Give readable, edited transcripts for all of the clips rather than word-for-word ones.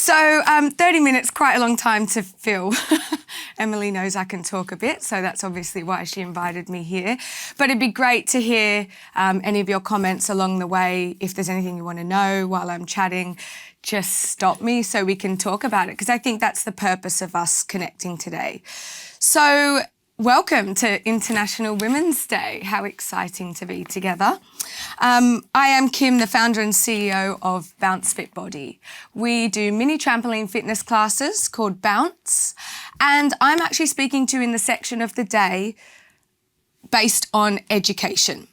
So 30 minutes, quite a long time to fill. Emily knows I can talk a bit, so that's obviously why she invited me here. But it'd be great to hear any of your comments along the way. If there's anything you want to know while I'm chatting, just stop me so we can talk about it, because I think that's the purpose of us connecting today. So welcome to International Women's Day. How exciting to be together. I am Kim, the founder and CEO of Bounce Fit Body. We do mini trampoline fitness classes called Bounce, and I'm actually speaking to you in the section of the day based on education.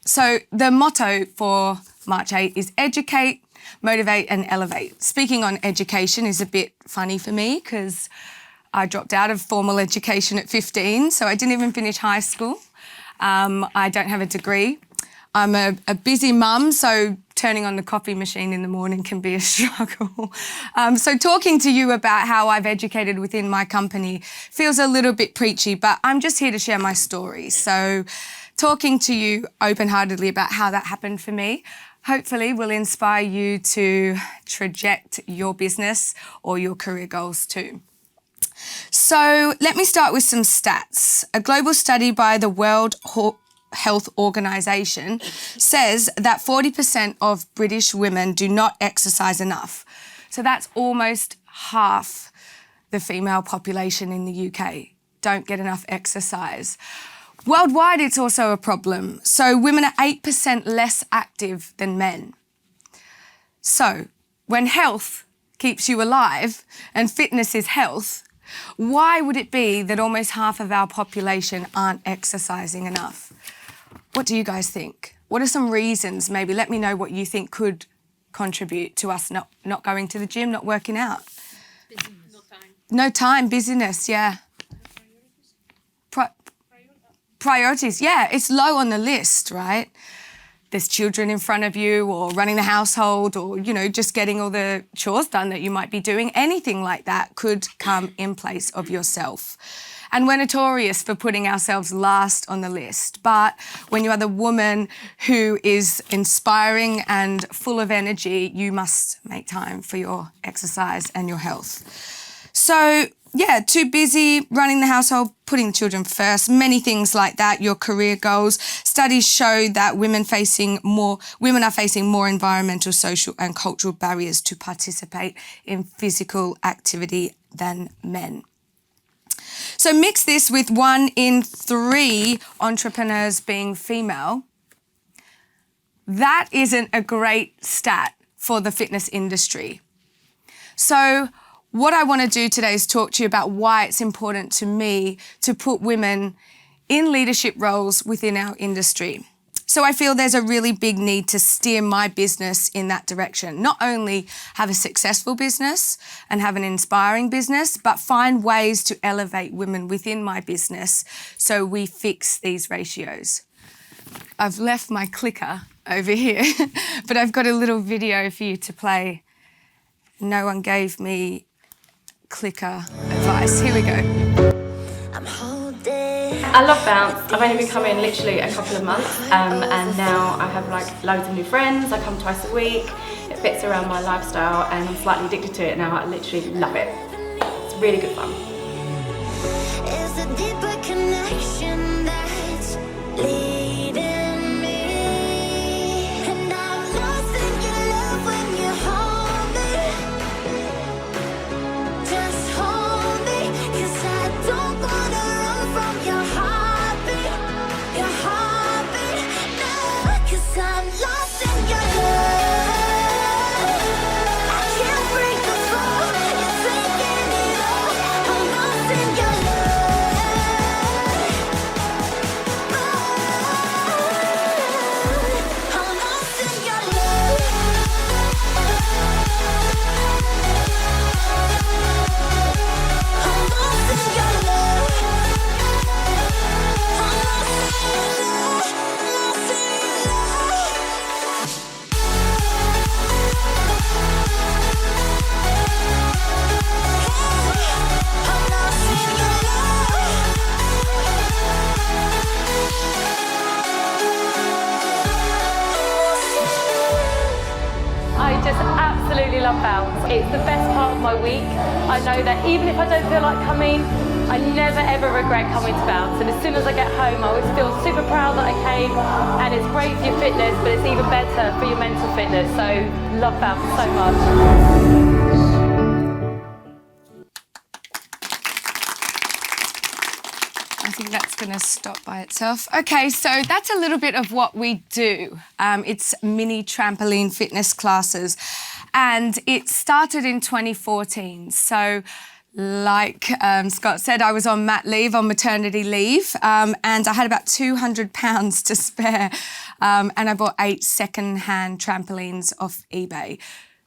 So the motto for March 8 is educate, motivate and elevate. Speaking on education is a bit funny for me because I dropped out of formal education at 15, so I didn't even finish high school. I don't have a degree. I'm a busy mum, so turning on the coffee machine in the morning can be a struggle. So talking to you about how I've educated within my company feels a little bit preachy, but I'm just here to share my story. So talking to you open-heartedly about how that happened for me hopefully will inspire you to traject your business or your career goals too. So let me start with some stats. A global study by the World Health Organization says that 40% of British women do not exercise enough. So that's almost half the female population in the UK don't get enough exercise. Worldwide, it's also a problem. So women are 8% less active than men. So when health keeps you alive and fitness is health, why would it be that almost half of our population aren't exercising enough? What do you guys think? What are some reasons? Maybe let me know what you think could contribute to us not going to the gym, not working out. No time, busyness, yeah. Priorities, yeah, it's low on the list, right? There's children in front of you or running the household or, you know, just getting all the chores done that you might be doing. Anything like that could come in place of yourself. And we're notorious for putting ourselves last on the list. But when you are the woman who is inspiring and full of energy, you must make time for your exercise and your health. So, yeah, too busy running the household, putting the children first, many things like that, your career goals. Studies show that women are facing more environmental, social and cultural barriers to participate in physical activity than men. So mix this with 1 in 3 entrepreneurs being female. That isn't a great stat for the fitness industry. So what I want to do today is talk to you about why it's important to me to put women in leadership roles within our industry. So I feel there's a really big need to steer my business in that direction. Not only have a successful business and have an inspiring business, but find ways to elevate women within my business so we fix these ratios. I've left my clicker over here, but I've got a little video for you to play. No one gave me clicker advice. Here we go. I love Bounce. I've only been coming literally a couple of months and now I have like loads of new friends. I come twice a week. It fits around my lifestyle and I'm slightly addicted to it now. I literally love it. It's really good fun. It's a deeper connection that's leading me. And I'm lost in your love when you hold me. Just hold me, 'cause I don't wanna run from your heartbeat, no, 'cause I'm lost in your love. I can't break the flow, you're taking it all. I'm lost in your love. part of my week. I know that even if I don't feel like coming, I never ever regret coming to Bounce. And as soon as I get home, I always feel super proud that I came. And it's great for your fitness, but it's even better for your mental fitness. So love Bounce so much. I think that's going to stop by itself. Okay, so that's a little bit of what we do. It's mini trampoline fitness classes, and it started in 2014. So like Scott said, I was on maternity leave, and I had about £200 to spare, and I bought 8 second-hand trampolines off eBay.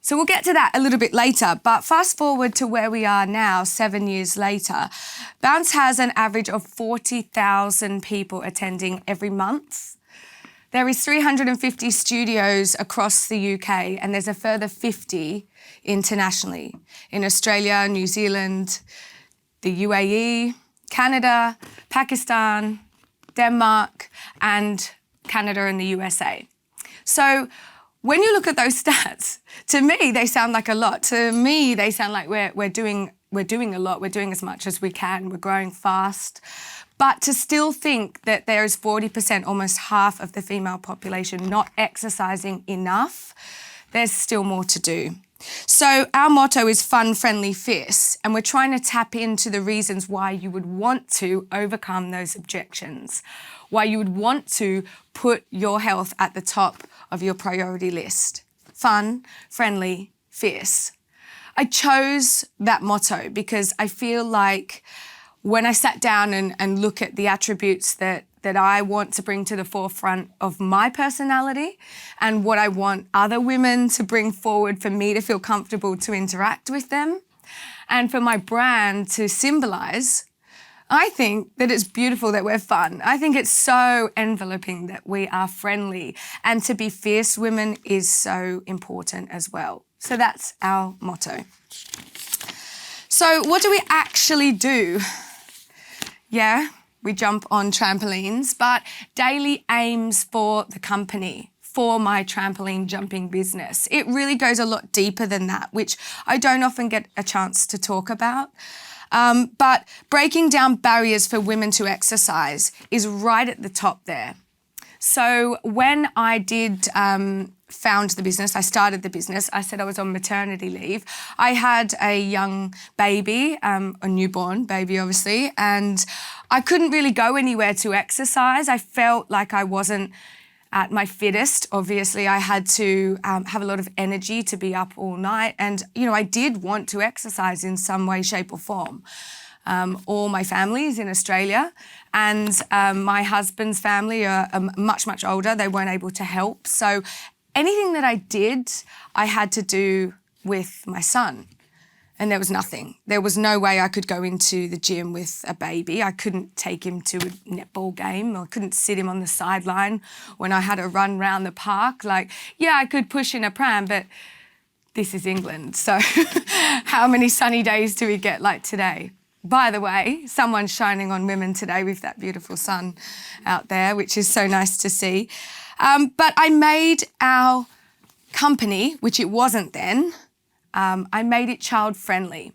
So we'll get to that a little bit later, but fast forward to where we are now, 7 years later. Bounce has an average of 40,000 people attending every month. There is 350 studios across the UK, and there's a further 50 internationally in Australia, New Zealand, the UAE, Canada, Pakistan, Denmark, and Canada and the USA. So when you look at those stats, to me, they sound like a lot. To me, they sound like we're doing a lot. We're doing as much as we can. We're growing fast. But to still think that there is 40%, almost half of the female population not exercising enough, there's still more to do. So our motto is fun, friendly, fierce, and we're trying to tap into the reasons why you would want to overcome those objections, why you would want to put your health at the top of your priority list. Fun, friendly, fierce. I chose that motto because I feel like when I sat down and look at the attributes that I want to bring to the forefront of my personality and what I want other women to bring forward for me to feel comfortable to interact with them and for my brand to symbolise, I think that it's beautiful that we're fun. I think it's so enveloping that we are friendly, and to be fierce women is so important as well. So that's our motto. So what do we actually do? Yeah, we jump on trampolines, but daily aims for the company, for my trampoline jumping business. It really goes a lot deeper than that, which I don't often get a chance to talk about. But breaking down barriers for women to exercise is right at the top there. So when I did found the business, I started the business, I said I was on maternity leave. I had a young baby, a newborn baby obviously, and I couldn't really go anywhere to exercise. I felt like I wasn't at my fittest. Obviously, I had to have a lot of energy to be up all night. And, you know, I did want to exercise in some way, shape or form. All my family is in Australia, and my husband's family are much, much older. They weren't able to help. So anything that I did, I had to do with my son. And there was nothing. There was no way I could go into the gym with a baby. I couldn't take him to a netball game. I couldn't sit him on the sideline when I had a run round the park. Like, yeah, I could push in a pram, but this is England. So how many sunny days do we get like today? By the way, someone's shining on women today with that beautiful sun out there, which is so nice to see. But I made our company, which it wasn't then, I made it child-friendly.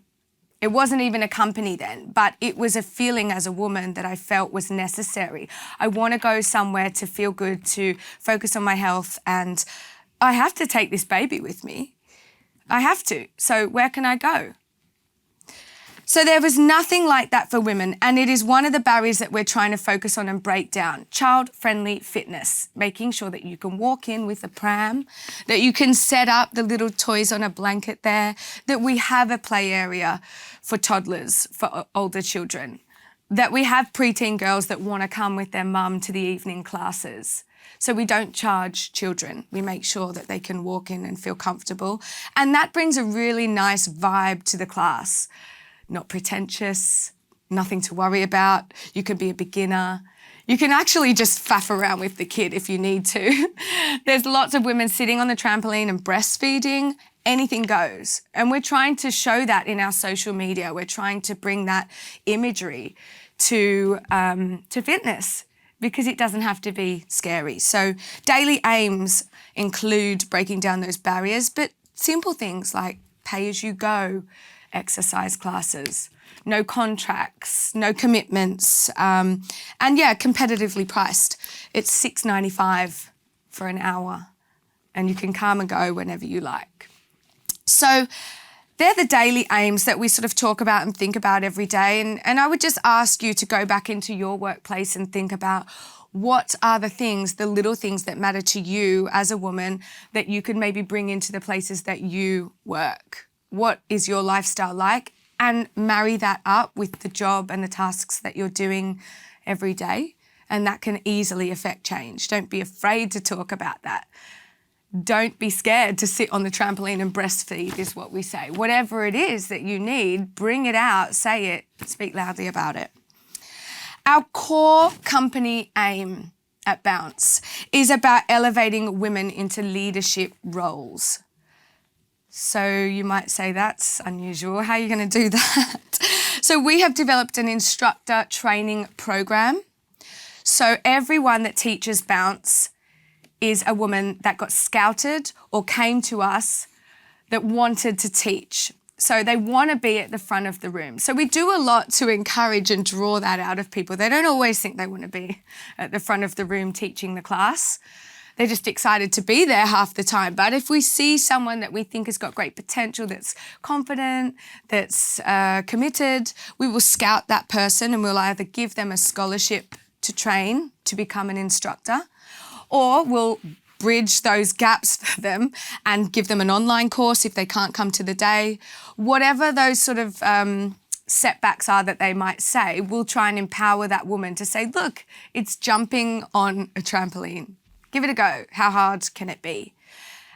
It wasn't even a company then, but it was a feeling as a woman that I felt was necessary. I want to go somewhere to feel good, to focus on my health, and I have to take this baby with me. I have to. So where can I go? So there was nothing like that for women, and it is one of the barriers that we're trying to focus on and break down. Child-friendly fitness, making sure that you can walk in with a pram, that you can set up the little toys on a blanket there, that we have a play area for toddlers, for older children, that we have preteen girls that want to come with their mum to the evening classes. So we don't charge children. We make sure that they can walk in and feel comfortable. And that brings a really nice vibe to the class. Not pretentious, nothing to worry about. You can be a beginner. You can actually just faff around with the kid if you need to. There's lots of women sitting on the trampoline and breastfeeding. Anything goes. And we're trying to show that in our social media. We're trying to bring that imagery to fitness, because it doesn't have to be scary. So daily aims include breaking down those barriers, but simple things like pay-as-you-go exercise classes, no contracts, no commitments, and yeah, competitively priced. It's $6.95 for an hour, and you can come and go whenever you like. So they're the daily aims that we sort of talk about and think about every day. And I would just ask you to go back into your workplace and think about what are the things, the little things that matter to you as a woman that you could maybe bring into the places that you work. What is your lifestyle like? And marry that up with the job and the tasks that you're doing every day. And that can easily affect change. Don't be afraid to talk about that. Don't be scared to sit on the trampoline and breastfeed is what we say. Whatever it is that you need, bring it out, say it, speak loudly about it. Our core company aim at Bounce is about elevating women into leadership roles. So you might say that's unusual. How are you going to do that? So we have developed an instructor training program. So everyone that teaches Bounce is a woman that got scouted or came to us that wanted to teach. So they want to be at the front of the room. So we do a lot to encourage and draw that out of people. They don't always think they want to be at the front of the room teaching the class. They're just excited to be there half the time. But if we see someone that we think has got great potential, that's confident, that's committed, we will scout that person and we'll either give them a scholarship to train to become an instructor, or we'll bridge those gaps for them and give them an online course if they can't come to the day. Whatever those sort of setbacks are that they might say, we'll try and empower that woman to say, look, it's jumping on a trampoline. Give it a go. How hard can it be?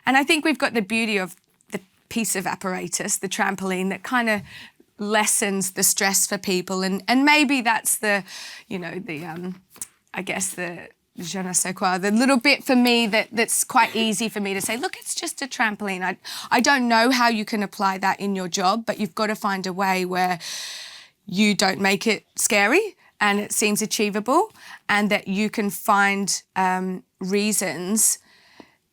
And I think we've got the beauty of the piece of apparatus, the trampoline, that kind of lessens the stress for people. And maybe that's the, I guess the je ne sais quoi, the little bit for me that's quite easy for me to say, look, it's just a trampoline. I don't know how you can apply that in your job, but you've got to find a way where you don't make it scary and it seems achievable, and that you can find reasons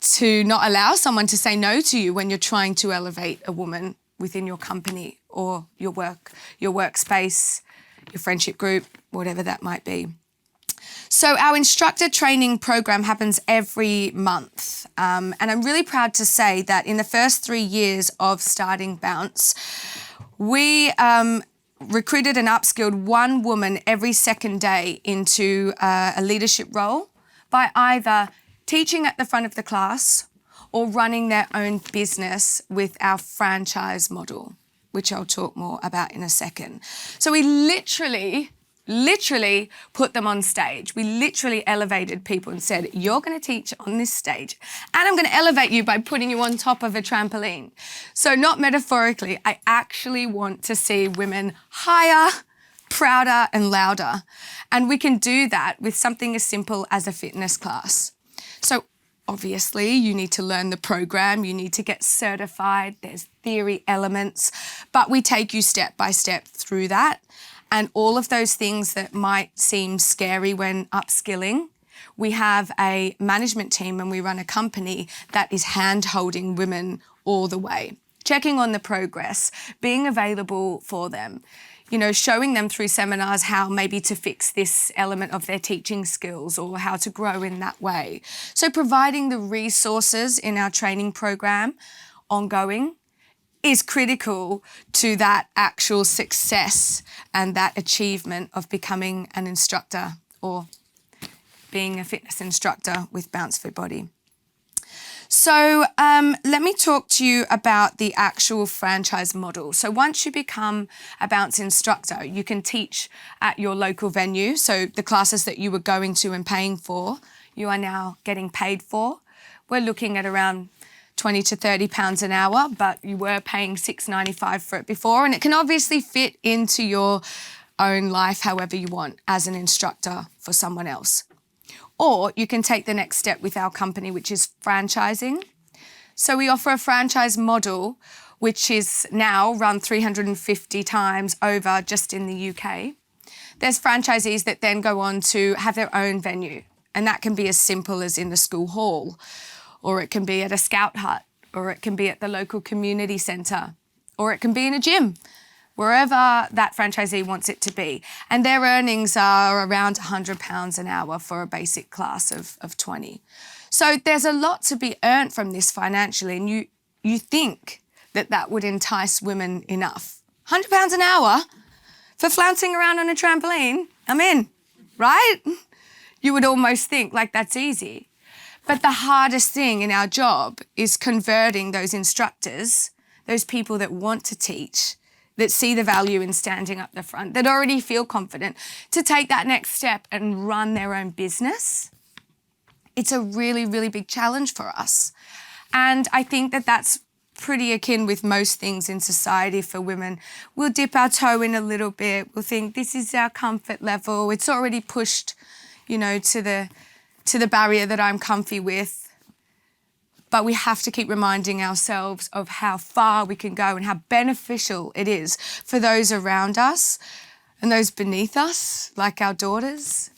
to not allow someone to say no to you when you're trying to elevate a woman within your company or your workspace, your friendship group, whatever that might be. So our instructor training program happens every month. And I'm really proud to say that in the first 3 years of starting Bounce, we recruited and upskilled one woman every second day into a leadership role by either teaching at the front of the class or running their own business with our franchise model, which I'll talk more about in a second. So we literally put them on stage. We literally elevated people and said, you're going to teach on this stage and I'm going to elevate you by putting you on top of a trampoline. So not metaphorically, I actually want to see women higher, prouder and louder. And we can do that with something as simple as a fitness class. So obviously you need to learn the program, you need to get certified, there's theory elements, but we take you step by step through that. And all of those things that might seem scary when upskilling, we have a management team and we run a company that is hand-holding women all the way, checking on the progress, being available for them, showing them through seminars how maybe to fix this element of their teaching skills or how to grow in that way. So providing the resources in our training program ongoing is critical to that actual success and that achievement of becoming an instructor or being a fitness instructor with Bounce Fit Body. So let me talk to you about the actual franchise model. So once you become a Bounce instructor, you can teach at your local venue. So the classes that you were going to and paying for, you are now getting paid for. We're looking at around £20 to £30 an hour, but you were paying $6.95 for it before, and it can obviously fit into your own life however you want as an instructor for someone else. Or you can take the next step with our company, which is franchising. So we offer a franchise model, which is now run 350 times over just in the UK. There's franchisees that then go on to have their own venue, and that can be as simple as in the school hall, or it can be at a scout hut, or it can be at the local community centre. or it can be in a gym, wherever that franchisee wants it to be. And their earnings are around £100 an hour for a basic class of 20. So there's a lot to be earned from this financially, and you think that would entice women enough. £100 an hour for flouncing around on a trampoline, I'm in, right? You would almost think like that's easy. But the hardest thing in our job is converting those instructors, those people that want to teach, that see the value in standing up the front, that already feel confident, to take that next step and run their own business. It's a really, really big challenge for us. And I think that that's pretty akin with most things in society for women. We'll dip our toe in a little bit. We'll think this is our comfort level. It's already pushed, you know, to the barrier that I'm comfy with. But we have to keep reminding ourselves of how far we can go and how beneficial it is for those around us and those beneath us, like our daughters.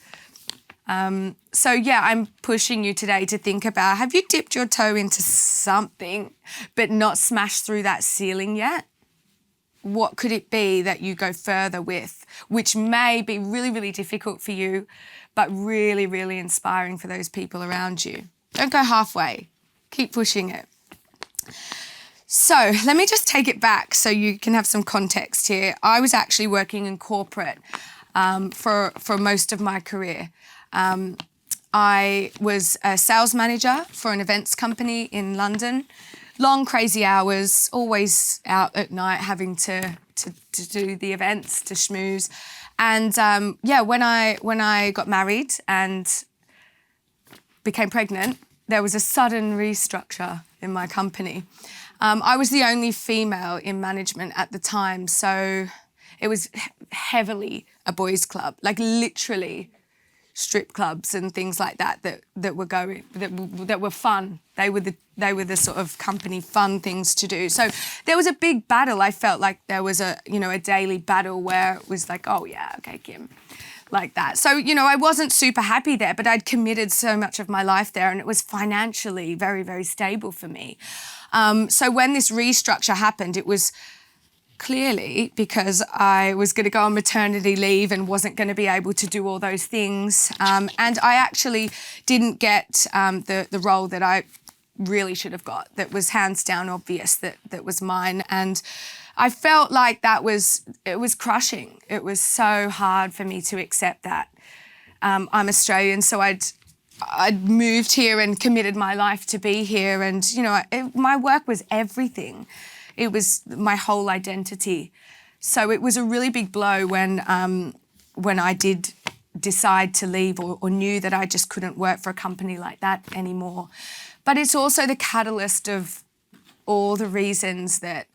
So yeah, I'm pushing you today to think about, have you dipped your toe into something but not smashed through that ceiling yet? What could it be that you go further with, which may be really, really difficult for you, but really, really inspiring for those people around you? Don't go halfway. Keep pushing it. So let me just take it back so you can have some context here. I was actually working in corporate for most of my career. I was a sales manager for an events company in London. Long, crazy hours, always out at night having to do the events, to schmooze. And when I got married and became pregnant, there was a sudden restructure in my company. I was the only female in management at the time, so it was heavily a boys' club, like literally strip clubs and things like that that were fun. They were the sort of company fun things to do. So there was a big battle. I felt like there was a daily battle where it was like, oh yeah, okay, Kim, like that. So, I wasn't super happy there, but I'd committed so much of my life there and it was financially very, very stable for me. So when this restructure happened, it was clearly because I was going to go on maternity leave and wasn't going to be able to do all those things. And I actually didn't get the role that I really should have got, that was hands down obvious that was mine. And I felt like it was crushing. It was so hard for me to accept that. I'm Australian, so I'd moved here and committed my life to be here. And, my work was everything. It was my whole identity. So it was a really big blow when I did decide to leave or knew that I just couldn't work for a company like that anymore. But it's also the catalyst of all the reasons that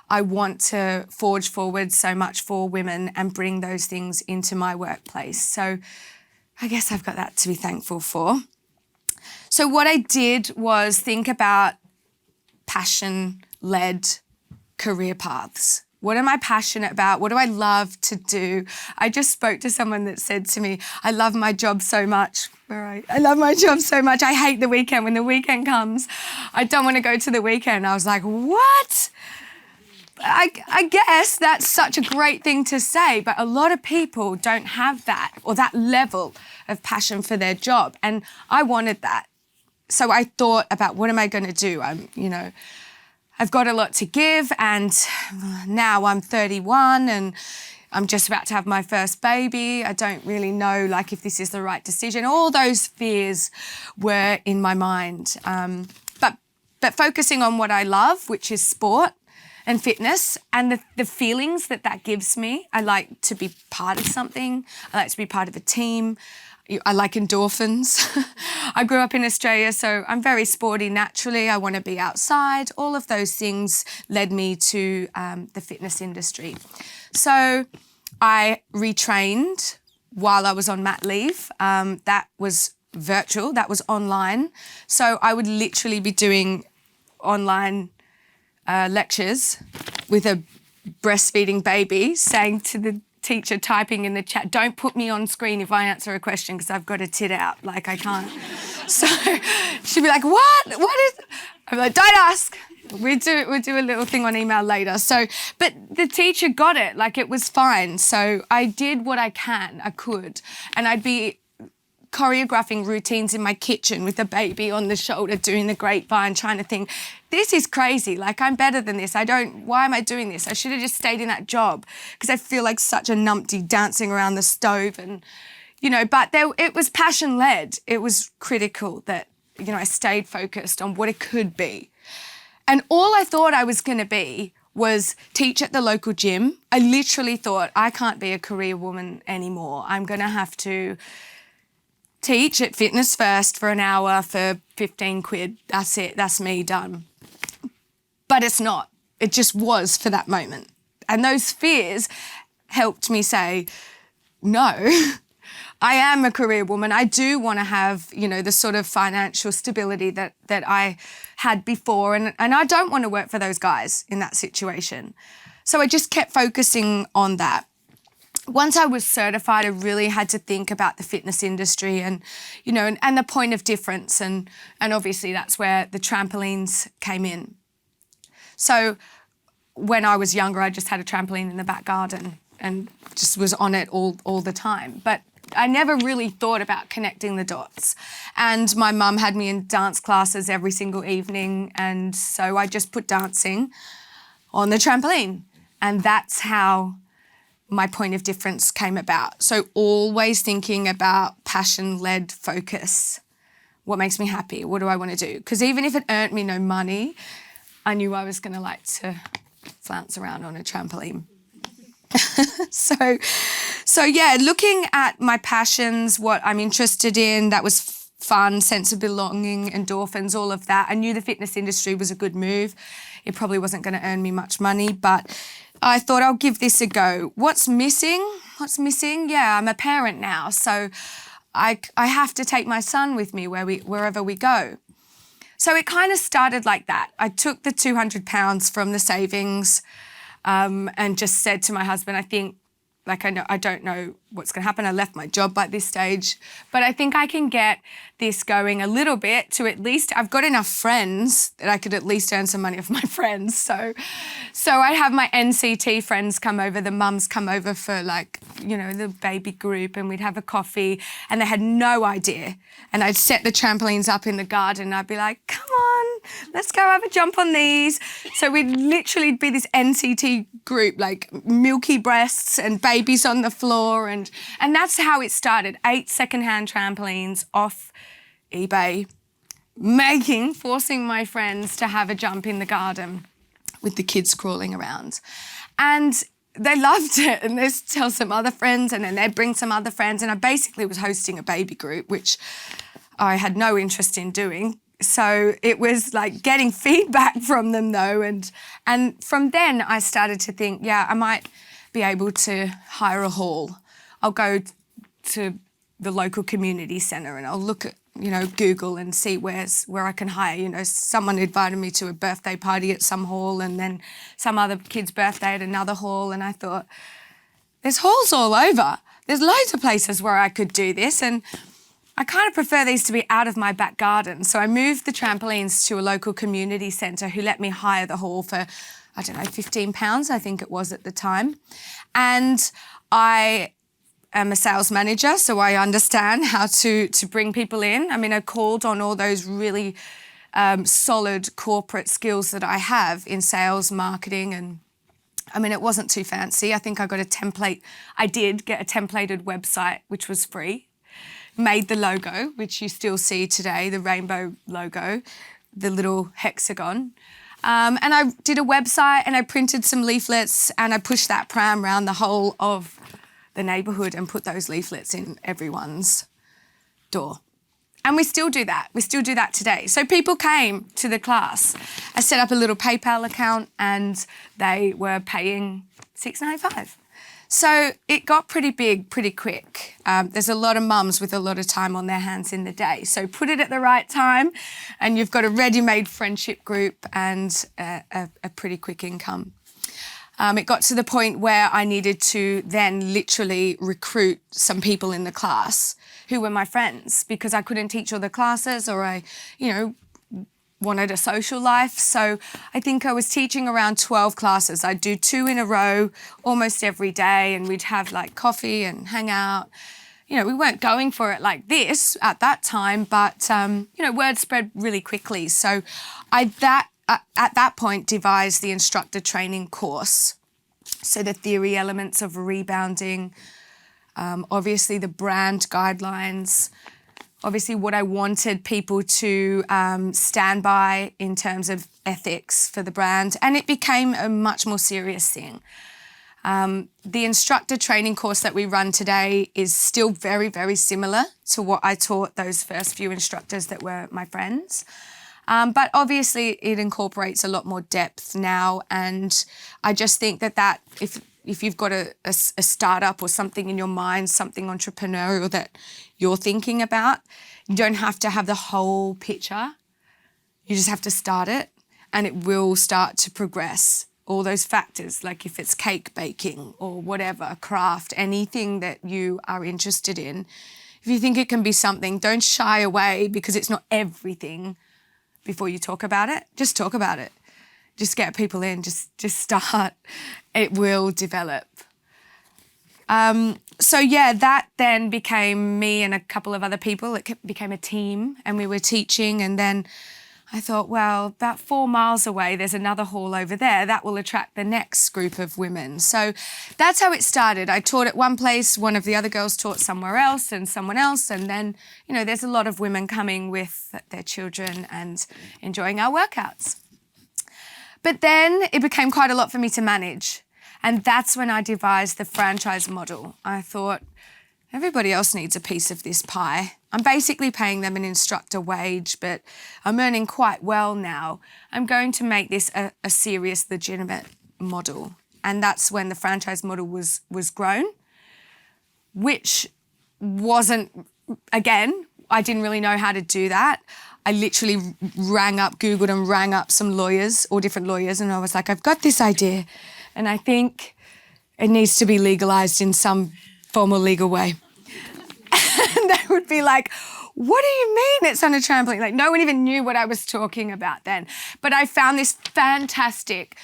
I want to forge forward so much for women and bring those things into my workplace. So I guess I've got that to be thankful for. So what I did was think about passion-led career paths. What am I passionate about? What do I love to do? I just spoke to someone that said to me, I love my job so much. I love my job so much. I hate the weekend. When the weekend comes, I don't want to go to the weekend. I was like, what? I guess that's such a great thing to say, but a lot of people don't have that or that level of passion for their job. And I wanted that. So I thought about, what am I going to do? I've got a lot to give, and now I'm 31 and I'm just about to have my first baby. I don't really know if this is the right decision. All those fears were in my mind. But focusing on what I love, which is sport and fitness, and the feelings that gives me. I like to be part of something. I like to be part of a team. I like endorphins. I grew up in Australia, so I'm very sporty naturally. I want to be outside. All of those things led me to the fitness industry. So I retrained while I was on mat leave. That was virtual, that was online. So I would literally be doing online lectures with a breastfeeding baby, saying to the teacher, typing in the chat, don't put me on screen if I answer a question because I've got a tit out, I can't. So she'd be like, what is? I'm like, don't ask. We'll do a little thing on email later. So, but the teacher got it, like it was fine. So I did what I could. And I'd be choreographing routines in my kitchen with a baby on the shoulder, doing the grapevine, trying to think, this is crazy. Like, I'm better than this. Why am I doing this? I should have just stayed in that job, because I feel like such a numpty dancing around the stove and, but it was passion led. It was critical that, I stayed focused on what it could be. And all I thought I was going to be was teach at the local gym. I literally thought, I can't be a career woman anymore. I'm going to have to teach at Fitness First for an hour for 15 quid. That's it. That's me done. But it's not. It just was for that moment. And those fears helped me say, no, I am a career woman. I do want to have, the sort of financial stability that I had before. And I don't want to work for those guys in that situation. So I just kept focusing on that. Once I was certified, I really had to think about the fitness industry and, and the point of difference. And obviously that's where the trampolines came in. So when I was younger, I just had a trampoline in the back garden and just was on it all the time. But I never really thought about connecting the dots. And my mum had me in dance classes every single evening. And so I just put dancing on the trampoline. And that's how my point of difference came about. So always thinking about passion-led focus. What makes me happy? What do I want to do? Because even if it earned me no money, I knew I was going to like to flounce around on a trampoline. So yeah, looking at my passions, what I'm interested in, that was fun, sense of belonging, endorphins, all of that. I knew the fitness industry was a good move. It probably wasn't going to earn me much money, but I thought I'll give this a go. What's missing? Yeah, I'm a parent now, so I have to take my son with me wherever we go. So it kind of started like that. I took the £200 from the savings and just said to my husband, I don't know what's going to happen. I left my job by this stage, but I think I can get this going a little bit to at least, I've got enough friends that I could at least earn some money off my friends. So I have my NCT friends come over, the mums come over for the baby group, and we'd have a coffee, and they had no idea. And I'd set the trampolines up in the garden and I'd be like, come on, let's go have a jump on these. So we'd literally be this NCT group, like milky breasts and babies on the floor. And that's how it started. 8 secondhand trampolines off eBay, forcing my friends to have a jump in the garden with the kids crawling around. And they loved it, and they'd tell some other friends, and then they'd bring some other friends. And I basically was hosting a baby group, which I had no interest in doing. So it was like getting feedback from them though. And from then I started to think, yeah, I might be able to hire a hall. I'll go to the local community centre and I'll look at, Google and see where I can hire. Someone invited me to a birthday party at some hall, and then some other kid's birthday at another hall. And I thought, there's halls all over. There's loads of places where I could do this. And I kind of prefer these to be out of my back garden. So I moved the trampolines to a local community centre who let me hire the hall for, £15, I think it was at the time. And I am a sales manager, so I understand how to bring people in. I called on all those really solid corporate skills that I have in sales, marketing, and it wasn't too fancy. I think I got a template. I did get a templated website, which was free. Made the logo, which you still see today, the rainbow logo, the little hexagon. And I did a website and I printed some leaflets and I pushed that pram around the whole of the neighbourhood and put those leaflets in everyone's door. And we still do that. We still do that today. So people came to the class. I set up a little PayPal account and they were paying $6.95. So it got pretty big pretty quick. There's a lot of mums with a lot of time on their hands in the day. So put it at the right time and you've got a ready-made friendship group and a pretty quick income. It got to the point where I needed to then literally recruit some people in the class who were my friends because I couldn't teach all the classes or wanted a social life. So I think I was teaching around 12 classes. I'd do 2 in a row almost every day, and we'd have like coffee and hang out. You know, we weren't going for it like this at that time, but, you know, word spread really quickly. So at that point, devised the instructor training course. So the theory elements of rebounding, obviously the brand guidelines, obviously what I wanted people to stand by in terms of ethics for the brand, and it became a much more serious thing. The instructor training course that we run today is still very, very similar to what I taught those first few instructors that were my friends. But obviously it incorporates a lot more depth now, and I just think that if you've got a startup or something in your mind, something entrepreneurial that you're thinking about, you don't have to have the whole picture. You just have to start it, and it will start to progress. All those factors, like if it's cake baking or whatever, craft, anything that you are interested in, if you think it can be something, don't shy away because it's not everything before you talk about it. Just talk about it. Just get people in, just start. It will develop. So yeah, that then became me and a couple of other people. It became a team, and we were teaching, and then I thought, well, about 4 miles away, there's another hall over there that will attract the next group of women. So that's how it started. I taught at one place, one of the other girls taught somewhere else, and someone else, and then, you know, there's a lot of women coming with their children and enjoying our workouts. But then it became quite a lot for me to manage, and that's when I devised the franchise model. I thought, everybody else needs a piece of this pie. I'm basically paying them an instructor wage, but I'm earning quite well now. I'm going to make this a serious, legitimate model. And that's when the franchise model was grown, which wasn't, again, I didn't really know how to do that. I literally Googled and rang up some lawyers, all different lawyers, and I was like, I've got this idea, and I think it needs to be legalised in some formal legal way. And they would be like, what do you mean it's on a trampoline? Like, no one even knew what I was talking about then. But I found this fantastic,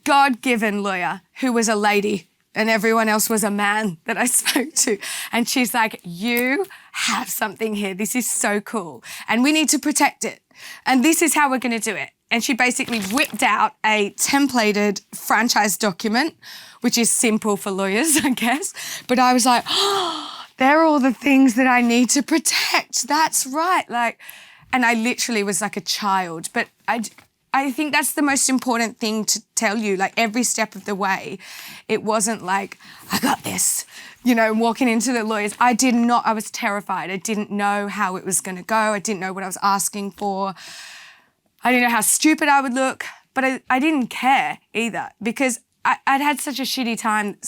God-given lawyer who was a lady, and everyone else was a man that I spoke to. And she's like, you have something here. This is so cool. And we need to protect it. And this is how we're going to do it. And she basically whipped out a templated franchise document, which is simple for lawyers, I guess. But I was like, oh, they're all the things that I need to protect. That's right. Like, and I literally was like a child. But I think that's the most important thing to tell you, like every step of the way. It wasn't like, I got this, you know, walking into the lawyers. I was terrified. I didn't know how it was going to go. I didn't know what I was asking for. I didn't know how stupid I would look, but I didn't care either because I'd had such a shitty time,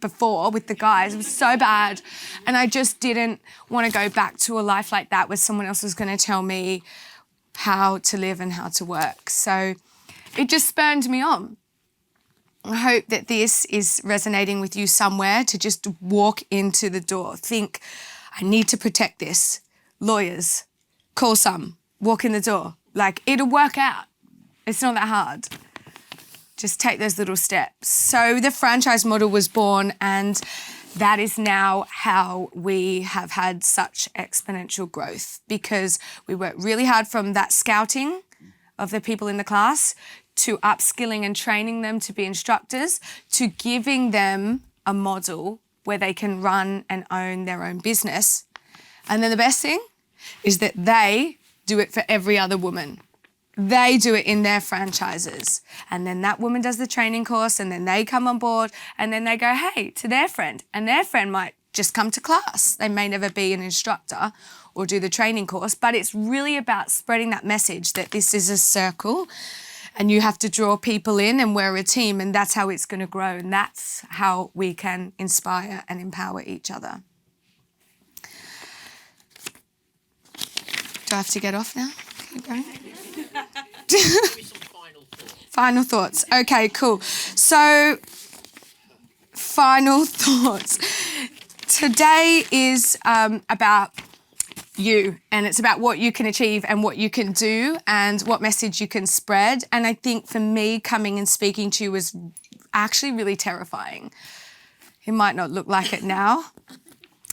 before with the guys. It was so bad. And I just didn't want to go back to a life like that where someone else was going to tell me how to live and how to work. So it just spurred me on. I hope that this is resonating with you somewhere, to just walk into the door. Think, I need to protect this. Lawyers, call some, walk in the door. Like, it'll work out. It's not that hard. Just take those little steps. So the franchise model was born, and that is now how we have had such exponential growth, because we worked really hard from that scouting of the people in the class to upskilling and training them to be instructors, to giving them a model where they can run and own their own business. And then the best thing is that they do it for every other woman. They do it in their franchises. And then that woman does the training course, and then they come on board, and then they go, hey, to their friend. And their friend might just come to class. They may never be an instructor or do the training course, but it's really about spreading that message that this is a circle and you have to draw people in, and we're a team, and that's how it's going to grow. And that's how we can inspire and empower each other. Do I have to get off now? Keep going. Final thoughts. Okay, cool. So, final thoughts. Today is about you, and it's about what you can achieve and what you can do and what message you can spread. And I think for me, coming and speaking to you was actually really terrifying. It might not look like it now.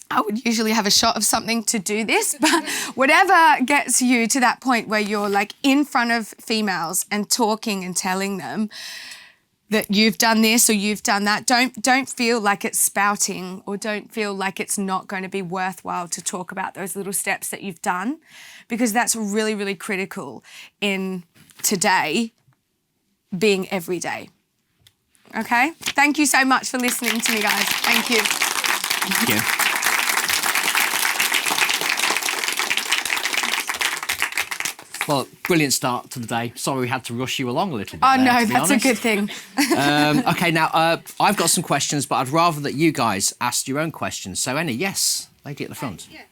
I would usually have a shot of something to do this, but whatever gets you to that point where you're like in front of females and talking and telling them that you've done this or you've done that, don't feel like it's spouting, or don't feel like it's not going to be worthwhile to talk about those little steps that you've done, because that's really, really critical in today being every day. Okay? Thank you so much for listening to me, guys. Thank you. Thank you. Well, brilliant start to the day. Sorry we had to rush you along a little bit. Oh, there, no, to be that's honest. a good thing. OK, now, I've got some questions, but I'd rather that you guys asked your own questions. So, Annie, yes, lady at the front. Yeah,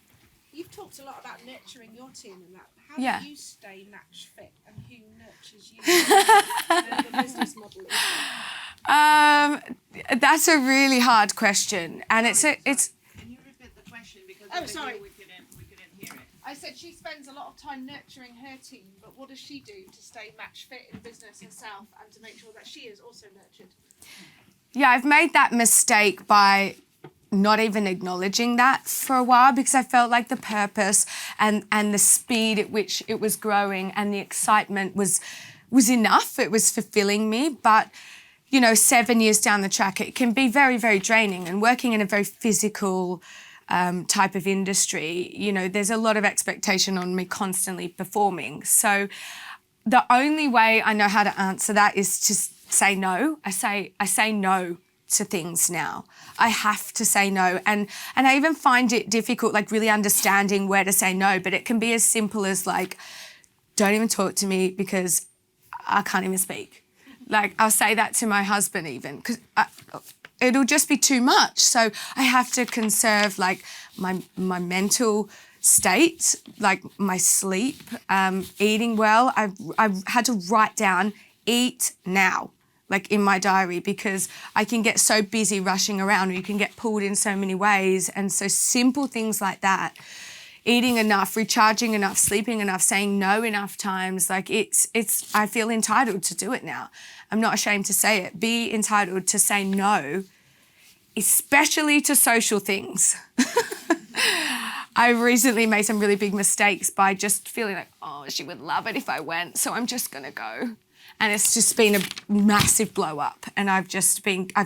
you've talked a lot about nurturing your team and that. How Yeah. do you stay match fit, and who nurtures you? The business model is That's a really hard question, and it's. Can you repeat the question, because Oh, sorry. we couldn't hear it. I said she spends a lot of time nurturing her team, but what does she do to stay match fit in business herself and to make sure that she is also nurtured? Yeah, I've made that mistake by not even acknowledging that for a while, because I felt like the purpose and the speed at which it was growing and the excitement was enough. It was fulfilling me, but 7 years down the track, it can be very, very draining. And working in a very physical type of industry, there's a lot of expectation on me constantly performing. So the only way I know how to answer that is to say no. I say no to things now. I have to say no. And I even find it difficult, like really understanding where to say no, but it can be as simple as like, don't even talk to me because I can't even speak. Like, I'll say that to my husband even, because it'll just be too much. So I have to conserve like my mental state, like my sleep, eating well. I've had to write down, eat now, like in my diary, because I can get so busy rushing around, or you can get pulled in so many ways. And so simple things like that, eating enough, recharging enough, sleeping enough, saying no enough times, like I feel entitled to do it now. I'm not ashamed to say it. Be entitled to say no, especially to social things. I've recently made some really big mistakes by just feeling like, oh, she would love it if I went, so I'm just going to go. And it's just been a massive blow up. And I've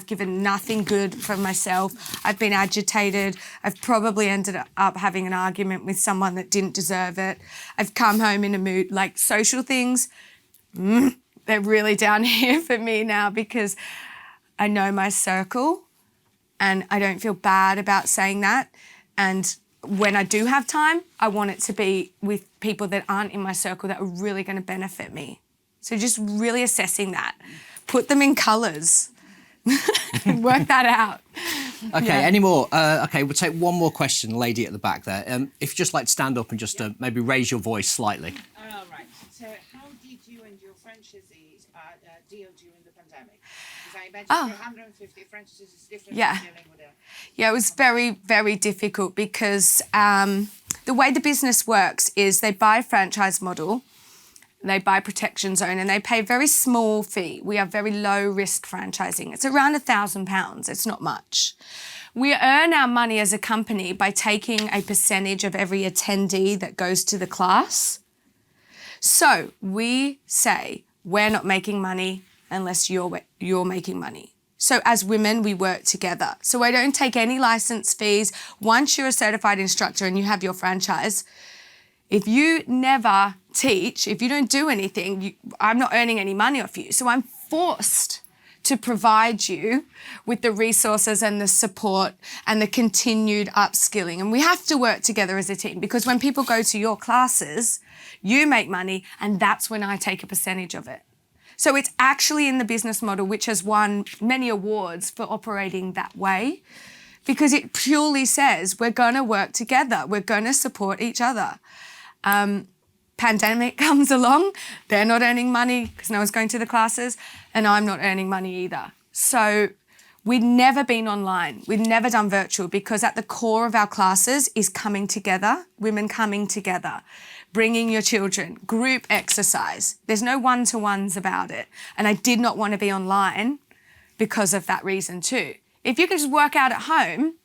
given nothing good for myself. I've been agitated. I've probably ended up having an argument with someone that didn't deserve it. I've come home in a mood, like social things, they're really down here for me now, because I know my circle and I don't feel bad about saying that. And when I do have time, I want it to be with people that aren't in my circle that are really going to benefit me. So just really assessing that. Put them in colours. Work that out. OK, Yeah. any more? OK, we'll take one more question, lady at the back there. If you'd just like to stand up and just maybe raise your voice slightly. All right. So how did you and your franchisees deal during the pandemic? Because I imagine for 150 franchisees is different Yeah. from dealing with it. Yeah, it was very, very difficult, because the way the business works is they buy a franchise model, they buy protection zone, and they pay a very small fee. We are very low risk franchising. It's around £1,000. It's not much. We earn our money as a company by taking a percentage of every attendee that goes to the class. So we say we're not making money unless you're making money. So as women, we work together. So I don't take any license fees. Once you're a certified instructor and you have your franchise, if you never teach, if you don't do anything, I'm not earning any money off you. So I'm forced to provide you with the resources and the support and the continued upskilling. And we have to work together as a team, because when people go to your classes, you make money, and that's when I take a percentage of it. So it's actually in the business model, which has won many awards for operating that way, because it purely says we're going to work together. We're going to support each other. Pandemic comes along, they're not earning money because no one's going to the classes, and I'm not earning money either. So we'd never been online. We'd never done virtual because at the core of our classes is coming together, women coming together, bringing your children, group exercise. There's no one-to-ones about it. And I did not want to be online because of that reason too. If you can just work out at home,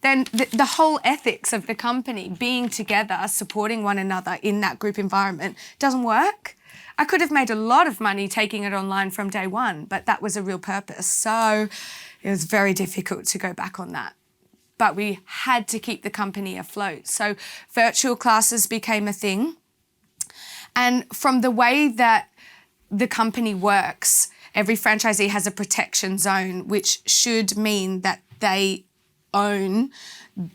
then the whole ethics of the company, being together, supporting one another in that group environment, doesn't work. I could have made a lot of money taking it online from day one, but that was a real purpose. So it was very difficult to go back on that. But we had to keep the company afloat. So virtual classes became a thing. And from the way that the company works, every franchisee has a protection zone, which should mean that they own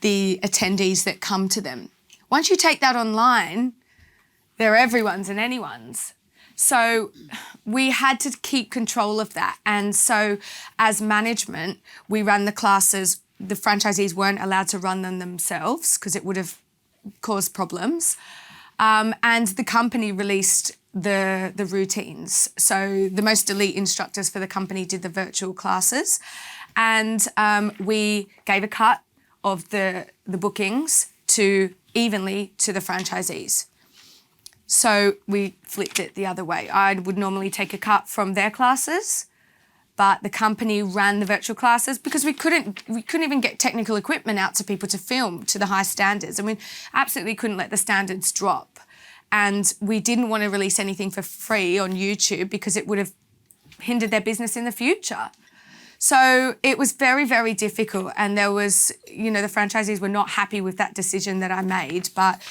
the attendees that come to them. Once you take that online, they're everyone's and anyone's. So we had to keep control of that. And so as management, we ran the classes. The franchisees weren't allowed to run them themselves because it would have caused problems. And the company released the routines. So the most elite instructors for the company did the virtual classes. And we gave a cut of the bookings evenly to the franchisees. So we flipped it the other way. I would normally take a cut from their classes, but the company ran the virtual classes because we couldn't even get technical equipment out to people to film to the high standards. I mean, absolutely couldn't let the standards drop. And we didn't want to release anything for free on YouTube because it would have hindered their business in the future. So it was very, very difficult. And there was, the franchisees were not happy with that decision that I made, but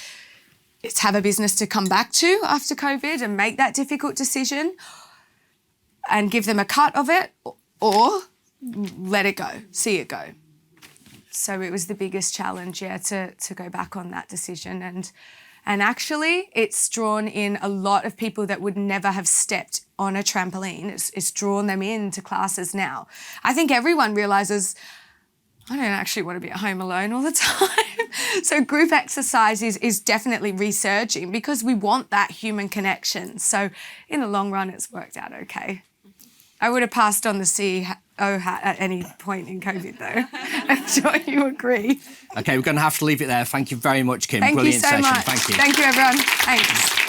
it's have a business to come back to after COVID and make that difficult decision and give them a cut of it or let it go, see it go. So it was the biggest challenge, to go back on that decision. And actually, it's drawn in a lot of people that would never have stepped on a trampoline. It's drawn them into classes now. I think everyone realises, I don't actually want to be at home alone all the time. So group exercise is definitely resurging because we want that human connection. So in the long run, it's worked out okay. I would have passed on the CEO hat at any point in COVID, though. I'm sure you agree. Okay, we're going to have to leave it there. Thank you very much, Kim. Thank Brilliant you so session. much. Thank you. Thank you, everyone. Thanks.